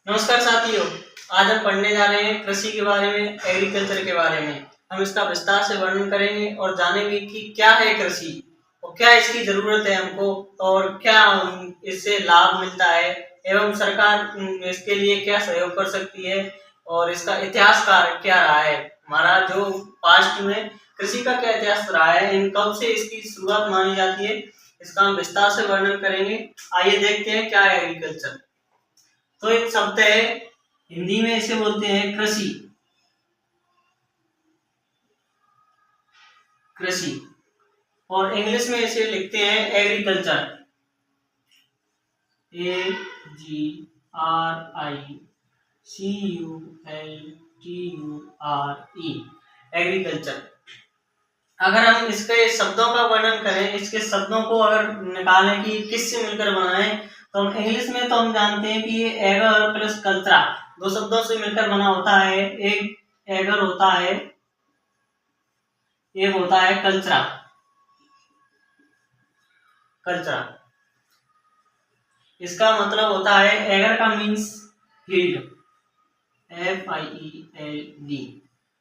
नमस्कार साथियों। आज हम पढ़ने जा रहे हैं कृषि के बारे में, एग्रीकल्चर के बारे में। हम इसका विस्तार से वर्णन करेंगे और जानेंगे कि क्या है कृषि और क्या इसकी जरूरत है हमको और क्या इससे लाभ मिलता है एवं सरकार इसके लिए क्या सहयोग कर सकती है और इसका इतिहास क्या रहा है। हमारा जो पास्ट में कृषि का क्या इतिहास रहा है, इन कब से इसकी शुरुआत मानी जाती है, इसका हम विस्तार से वर्णन करेंगे। आइए देखते हैं क्या है एग्रीकल्चर। तो एक शब्द है, हिंदी में इसे बोलते हैं कृषि। कृषि और इंग्लिश में इसे लिखते हैं एग्रीकल्चर। AGRICULTURE, agriculture. अगर हम इसके शब्दों का वर्णन करें, इसके शब्दों को अगर निकालें कि किससे मिलकर बना है, तो हम इंग्लिश में तो हम जानते हैं कि ये एगर प्लस कल्चरा दो शब्दों से मिलकर बना होता है। एक एगर होता है, एक होता है कल्चरा। कल्चरा इसका मतलब होता है, एगर का मीन्स फील्ड, FIELD,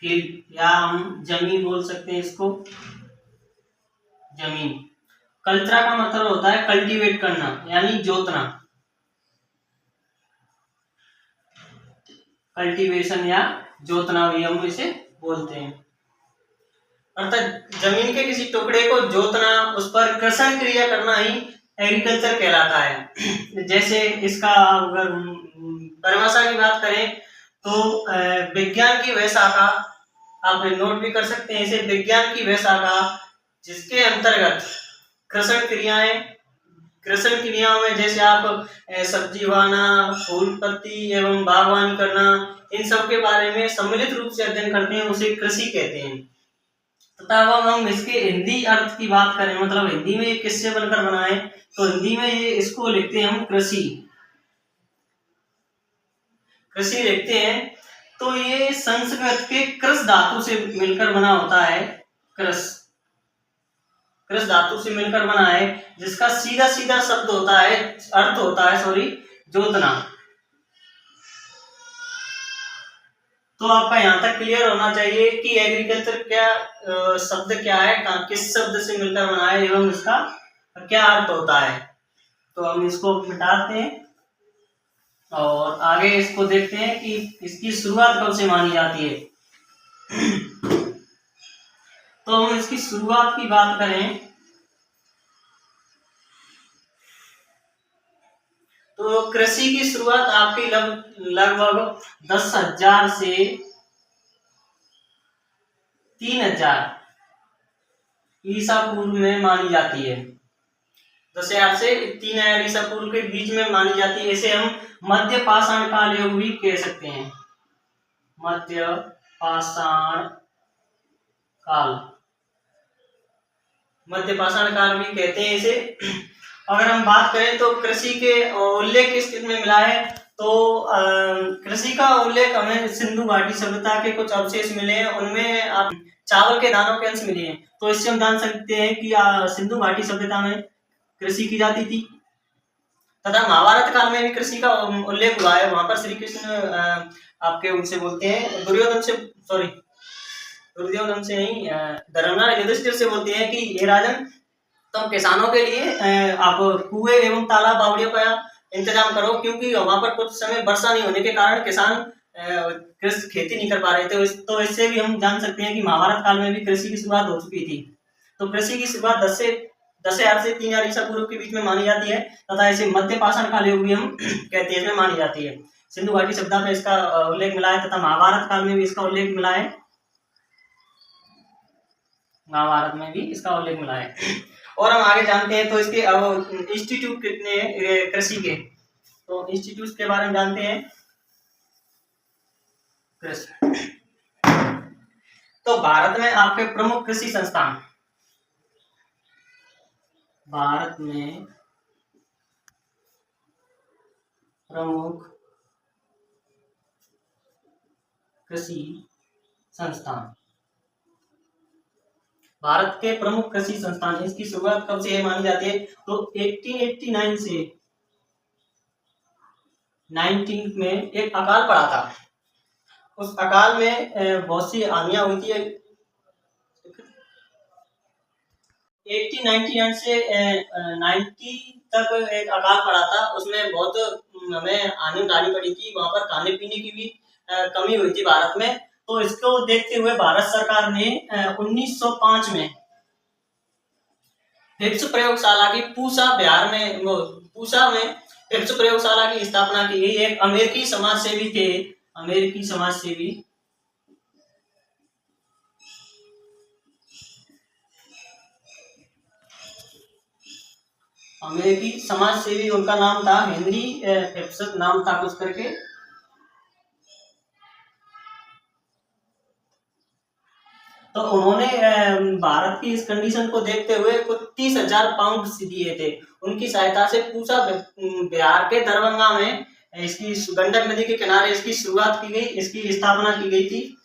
फील्ड, या हम जमीन बोल सकते हैं इसको, जमीन। कल्चरा का मतलब होता है कल्टीवेट करना, यानी जोतना, कल्टीवेशन या जोतना भी हम इसे बोलते हैं। अर्थात जमीन के किसी टुकड़े को जोतना, उस पर कृषि क्रिया करना ही एग्रीकल्चर कहलाता है। जैसे इसका अगर परिभाषा की बात करें तो विज्ञान की वह शाखा, आप नोट भी कर सकते हैं इसे, विज्ञान की वह शाखा जिसके अंतर्गत कृषि क्रियाओं में, जैसे आप सब्जी उगाना, फूल पत्ती एवं बागवानी करना, इन सब के बारे में सम्मिलित रूप से अध्ययन करते हैं, उसे कृषि कहते हैं। तथा अब हम इसके हिंदी अर्थ की बात करें, मतलब हिंदी में ये किससे बनकर बना है, तो हिंदी में ये इसको लिखते हैं हम कृषि। कृषि लिखते हैं तो ये संस्कृत के कृष धातु से मिलकर बना होता है। कृष धातु से मिलकर बना है, जिसका सीधा सीधा शब्द होता है, अर्थ होता है जोतना। तो आपका यहाँ तक क्लियर होना चाहिए कि एग्रीकल्चर क्या शब्द क्या है, किस शब्द से मिलकर बना है एवं इसका क्या अर्थ होता है। तो हम इसको मिटाते हैं और आगे इसको देखते हैं कि इसकी शुरुआत कब से मानी जाती है। तो हम इसकी शुरुआत की बात करें तो कृषि की शुरुआत आपकी लगभग 10,000 से 3,000 ईसा पूर्व में मानी जाती है। 10,000 से 3,000 ईसा पूर्व के बीच में मानी जाती है। इसे हम मध्य पाषाण काल युग भी कह सकते हैं। मध्य पाषाण काल भी कहते हैं इसे। अगर हम बात करें तो कृषि के उल्लेख किस किस में मिला है, तो कृषि का उल्लेख हमें सिंधु घाटी सभ्यता के कुछ अवशेष मिले हैं, उनमें आप चावल के दानों के अंश मिले हैं। तो इससे हम जान सकते हैं कि सिंधु घाटी सभ्यता में कृषि की जाती थी। तथा महाभारत काल में भी कृषि का उल्लेख हुआ है। वहां पर श्री कृष्ण आपके उनसे बोलते हैं, दुर्योधन से नहीं, धर्मराज युधिष्ठिर से बोलते हैं कि हे राजन, तुम किसानों के लिए आप कुएं एवं तालाब बावड़ियों का इंतजाम करो, क्योंकि वहां पर कुछ समय वर्षा नहीं होने के कारण किसान खेती नहीं कर पा रहे थे। तो इससे भी हम जान सकते हैं कि महाभारत काल में भी कृषि की शुरुआत हो चुकी थी। तो कृषि की शुरुआत 10,000 से 3,000 ईसा पूर्व के बीच में मानी जाती है, तथा इसे मध्य पाषाण काल युग भी हम कहते हैं, इसमें मानी जाती है। सिंधु घाटी सभ्यता में इसका उल्लेख मिला है, तथा महाभारत काल में भी इसका उल्लेख मिला है। महाभारत में भी इसका उल्लेख मिला है। और हम आगे जानते हैं तो इसके अब इंस्टीट्यूट कितने कृषि के, तो इंस्टीट्यूट के बारे में जानते हैं। तो भारत में आपके प्रमुख कृषि संस्थान, भारत में प्रमुख कृषि संस्थान, भारत के प्रमुख कृषि संस्थान, इसकी शुरुआत कब से मानी जाती है, तो 1889 से 19 में एक अकाल पड़ा था। उस अकाल में बहुत सी हानियां हुई थी। 1899 से 90 तक एक अकाल पड़ा था। उसमें बहुत हमें हानि उठानी पड़ी थी। वहां पर खाने पीने की भी कमी हुई थी भारत में। तो इसको देखते हुए भारत सरकार ने 1905 में हिप्स प्रयोगशाला की पूसा में हिप्स प्रयोगशाला की स्थापना की गई। एक अमेरिकी समाजसेवी थे, अमेरिकी समाजसेवी उनका नाम था हेनरी हिप्स, नाम था कुछ करके। तो उन्होंने भारत की इस कंडीशन को देखते हुए कुछ 30,000 पाउंड दिए थे। उनकी सहायता से पूसा बिहार के दरभंगा में इसकी गंडक नदी के किनारे इसकी शुरुआत की गई, इसकी स्थापना की गई थी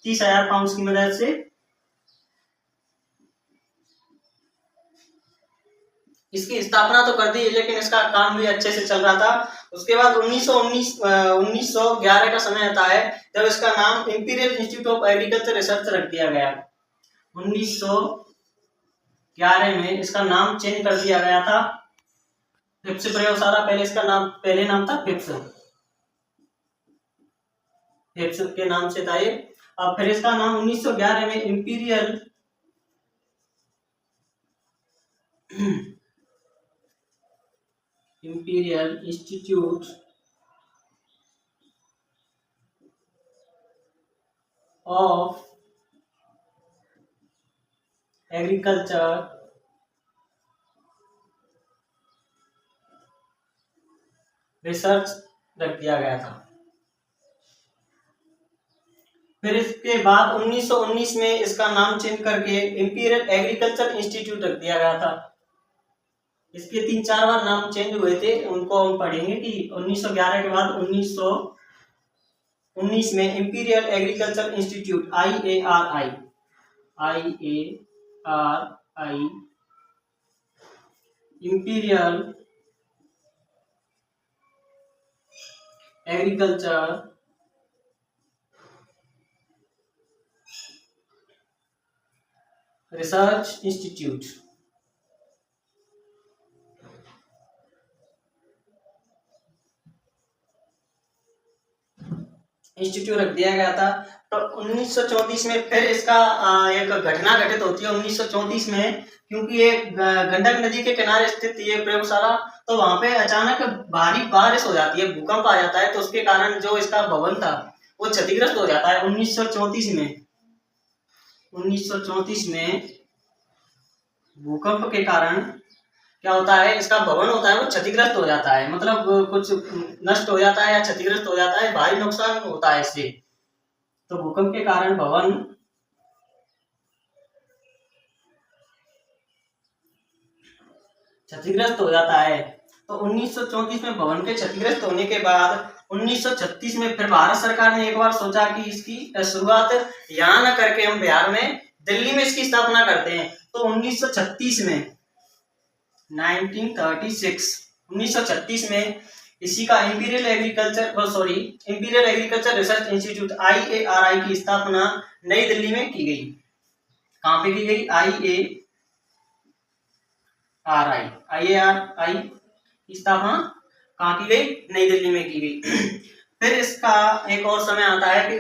30,000 पाउंड की मदद से। इसकी स्थापना तो कर दी, लेकिन इसका काम भी अच्छे से चल रहा था। उसके बाद 1911 का समय आता है जब इसका नाम imperial institute of agriculture research रख दिया गया। 1911 में इसका नाम चेंज कर दिया गया था। फिप्स प्रयोगशाला पहले नाम था फिप्स के नाम से था ये। अब फिर इसका नाम 1911 में imperial institute of agriculture research रख दिया गया था। फिर इसके बाद 1919 में इसका नाम चेंज करके इंपीरियल एग्रीकल्चर इंस्टीट्यूट रख दिया गया था। इसके 3-4 बार नाम चेंज हुए थे, उनको हम पढ़ेंगे कि 1911 के बाद 1919 में imperial agriculture institute IARI imperial agriculture research institute रख दिया गया था। तो 1934 में फिर इसका एक घटना घटित होती है 1934 में, क्योंकि ये गंडक नदी के किनारे स्थित ये प्रयोगशाला, तो वहां पे अचानक भारी बारिश हो जाती है, भूकंप आ जाता है। तो उसके कारण जो इसका भवन था वो क्षतिग्रस्त हो जाता है 1934 में। 1934 में भूकंप के कारण क्या होता है, इसका भवन होता है वो क्षतिग्रस्त हो जाता है, मतलब कुछ नष्ट हो जाता है या क्षतिग्रस्त हो जाता है, भारी नुकसान होता है इससे। तो भूकंप के कारण भवन क्षतिग्रस्त हो जाता है। तो 1934 में भवन के क्षतिग्रस्त होने के बाद 1936 में फिर भारत सरकार ने एक बार सोचा कि इसकी शुरुआत यहाँ न करके हम बिहार में दिल्ली में इसकी स्थापना करते हैं। तो 1936 में 1936 में इसी का imperial agriculture research institute IARI की स्थापना नई दिल्ली में की गई। कहां पे की गई? IARI की स्थापना कहां की गई? नई दिल्ली में की गई। फिर इसका एक और समय आता है कि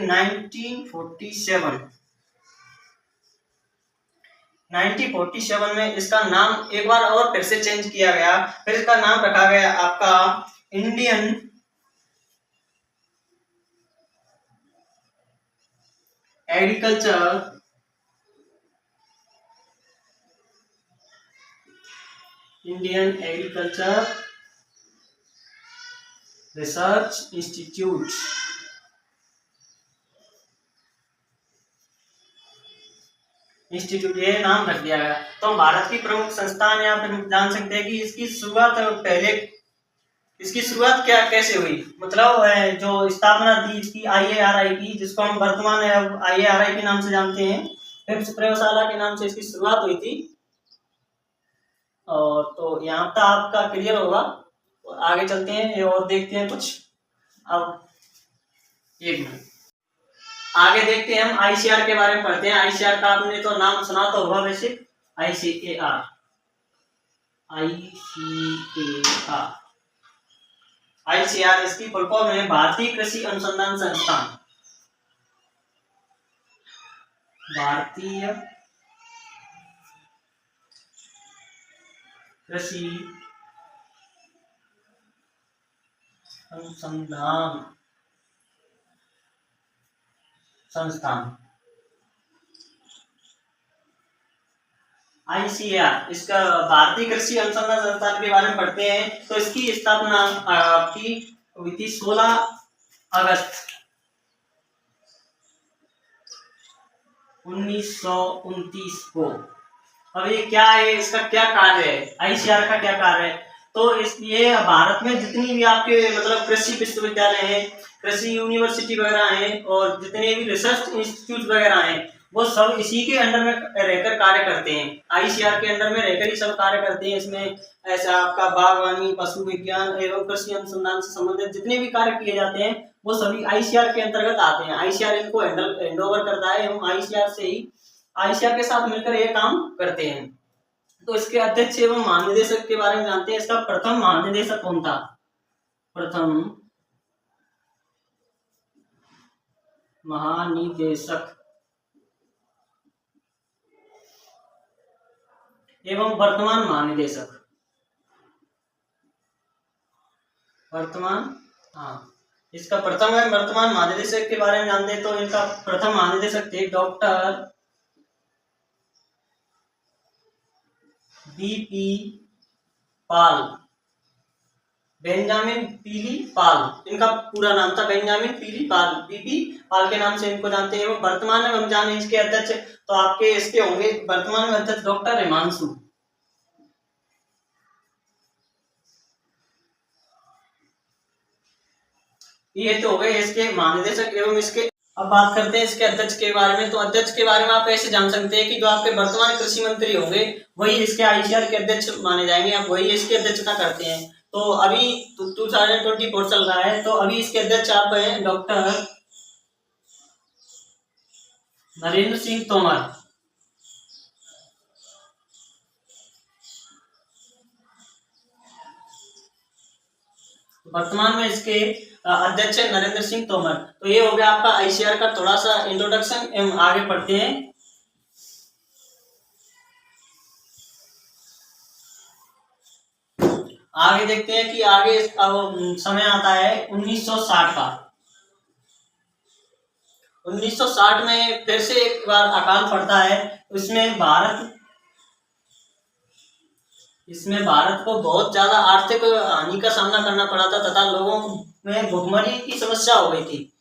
1947 में इसका नाम एक बार और फिर से चेंज किया गया। फिर इसका नाम रखा गया आपका इंडियन एग्रीकल्चर रिसर्च इंस्टीट्यूट। ये नाम रख दिया गया। तो हम भारत की प्रमुख संस्थान या फिर जान सकते हैं कि इसकी शुरुआत कैसे हुई, मतलब जो स्थापना थी इसकी IARI की, जिसको हम वर्तमान IARI के नाम से जानते हैं, फिप्स प्रयोगशाला के नाम से इसकी शुरुआत हुई थी। और तो यहाँ तक आपका क्लियर होगा। और आगे चलते हैं और देखते हैं कुछ अब एक मिनट, आगे देखते हैं हम आईसीआर के बारे में पढ़ते हैं। आईसीआर का आपने तो नाम सुना तो होगा वैसे, आईसीएआर, आईसीएआर, आईसीआर इसकी फुल फॉर्म है भारतीय कृषि अनुसंधान संस्थान। भारतीय कृषि अनुसंधान संस्थान, आईसीएआर, इसका भारतीय कृषि अनुसंधान संस्थान के बारे में पढ़ते हैं। तो इसकी स्थापना आपकी हुई थी 16 अगस्त 1929 को। अब ये क्या है, इसका क्या कार्य है, आईसीआर का क्या कार्य है? तो ये भारत में जितनी भी आपके मतलब कृषि विश्वविद्यालय हैं, कृषि यूनिवर्सिटी वगैरह हैं और जितने भी रिसर्च इंस्टीट्यूट वगैरह हैं, वो सब इसी के अंडर में रहकर कार्य करते हैं। आईसीआर के अंडर में रहकर ही सब कार्य करते हैं। इसमें ऐसा आपका बागवानी, पशु विज्ञान एवं कृषि अनुसंधान से संबंधित जितने भी कार्य किए जाते हैं वो सभी आईसीआर के अंतर्गत आते हैं। आईसीआर इनको हैंड ओवर करता है एवं आईसीआर के साथ मिलकर ये काम करते हैं। तो इसके अध्यक्ष एवं महानिदेशक के बारे में जानते हैं। इसका प्रथम महानिदेशक कौन था? प्रथम महानिदेशक एवं वर्तमान महानिदेशक, इसका प्रथम है वर्तमान महानिदेशक के बारे में जानते हैं। तो इनका प्रथम महानिदेशक थे डॉक्टर बीपी पाल, बेंजामिन पीली पाल, इनका पूरा नाम था बेंजामिन पीली पाल, बीपी पाल के नाम से इनको जानते हैं। वर्तमान में हम जाने इसके अध्यक्ष, तो आपके इसके होंगे वर्तमान में अध्यक्ष डॉक्टर हिमांशु। ये तो हो गए इसके महानिदेशक एवं इसके। अब बात करते हैं इसके अध्यक्ष के बारे में। तो अध्यक्ष के बारे में आप ऐसे जान सकते हैं कि जो आपके वर्तमान कृषि मंत्री होंगे वही इसके आईसीआर के अध्यक्ष माने जाएंगे, आप वही इसकी अध्यक्षता करते हैं। तो अभी 2024 चल रहा है, तो अभी इसके अध्यक्ष आप हैं डॉक्टर नरेंद्र सिंह तोमर। वर्तमान में इसके अध्यक्ष है नरेंद्र सिंह तोमर। तो ये हो गया आपका आईसीआर का थोड़ा सा इंट्रोडक्शन एवं आगे पढ़ते हैं। आगे देखते हैं कि आगे समय आता है 1960 का। 1960 में फिर से एक बार अकाल पड़ता है। इसमें भारत को बहुत ज्यादा आर्थिक हानि का सामना करना पड़ा था तथा लोगों में भुखमरी की समस्या हो गई थी।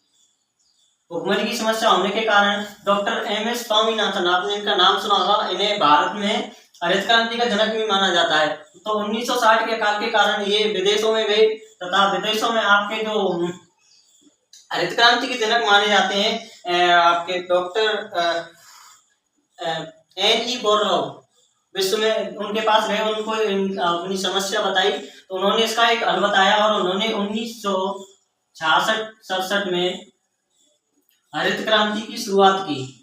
भुखमरी की समस्या होने के कारण डॉक्टर एमएस स्वामीनाथन, आपने इनका नाम सुना होगा, इन्हें भारत में हरित क्रांति का जनक भी माना जाता है। तो 1960 के काल के कारण ये विदेशों में गए तथा विदेशों में आपके जो हरित क्रांति के जनक माने जाते हैं आपके डॉक्टर एन.ई. बोरलॉग, विश्व में उनके पास गए, उनको अपनी समस्या बताई तो उन्होंने इसका एक हल बताया और उन्होंने 1966-67 में हरित क्रांति की शुरुआत की।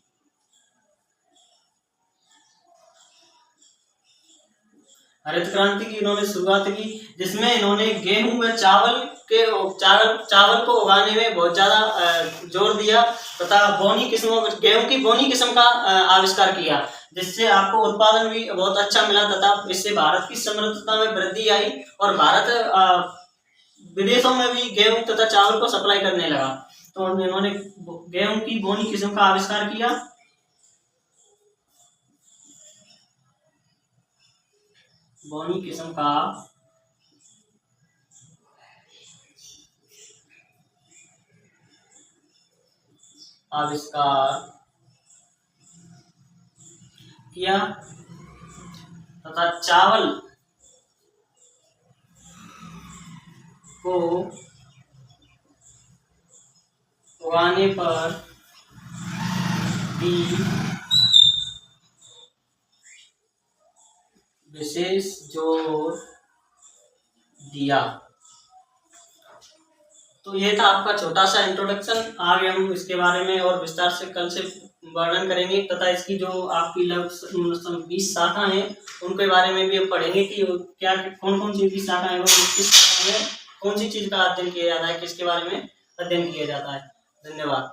हरित क्रांति की इन्होंने शुरुआत की जिसमें इन्होंने गेहूं व चावल को उगाने में बहुत ज्यादा जोर दिया तथा गेहूं की बोनी किस्म का आविष्कार किया, जिससे आपको उत्पादन भी बहुत अच्छा मिला तथा इससे भारत की समृद्धता में वृद्धि आई और भारत विदेशों में भी गेहूं तथा चावल को सप्लाई करने लगा। तो इन्होंने गेहूं की बोनी किस्म का आविष्कार किया। बोनी किस्म का आविष्कार किया तथा चावल को उगाने पर भी विशेष जोर दिया। तो ये था आपका छोटा सा इंट्रोडक्शन। आगे हम इसके बारे में और विस्तार से कल से वर्णन करेंगे तथा इसकी जो आपकी लगभग 20 शाखा हैं उनके बारे में भी हम पढ़ेंगे कि क्या कौन कौन सी शाखा है और किस शाखा में कौन सी चीज का अध्ययन किया जाता है, किसके बारे में अध्ययन किया जाता है। धन्यवाद।